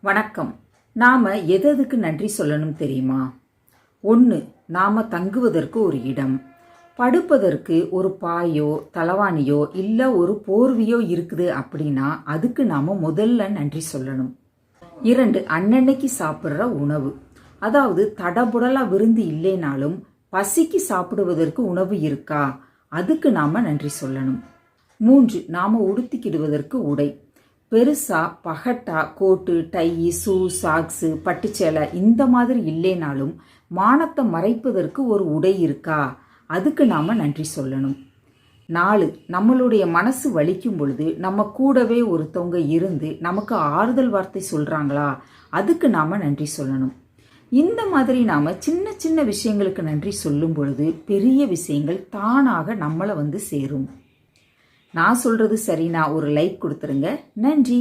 வணக்கம். நாம எதுக்கு நன்றி சொல்லணும் தெரியுமா? 1. நாம தங்குவதற்கு ஒரு இடம், படுப்பதற்கு ஒரு பாயோ தலவாணியோ இல்ல ஒரு போர்வையோ இருக்குது அப்படின்னா அதுக்கு நாம முதல்ல நன்றி சொல்லணும். 2. அன்னன்னைக்கு சாப்பிட்ற உணவு, அதாவது தடபுடலா விருந்து இல்லைனாலும் பசிக்கு சாப்பிடுவதற்கு உணவு இருக்கா, அதுக்கு நாம நன்றி சொல்லணும். 3. நாம உடுத்திக்கிடுவதற்கு உடை, பெருசா பகட்டா கோட்டு டை ஷூ சாக்ஸு பட்டுச்சேலை இந்த மாதிரி இல்லைனாலும் மானத்தை மறைப்பதற்கு ஒரு உடை இருக்கா, அதுக்கு நாம நன்றி சொல்லணும். 4. நம்மளுடைய மனசு வலிக்கும் பொழுது நம்ம கூடவே ஒருத்தவங்க இருந்து நமக்கு ஆறுதல் வார்த்தை சொல்றாங்களா, அதுக்கு நாம நன்றி சொல்லணும். இந்த மாதிரி நாம சின்ன சின்ன விஷயங்களுக்கு நன்றி சொல்லும் பொழுது பெரிய விஷயங்கள் தானாக நம்மளை வந்து சேரும். நான் சொல்றது சரினா ஒரு லைக் கொடுத்துருங்க. நன்றி.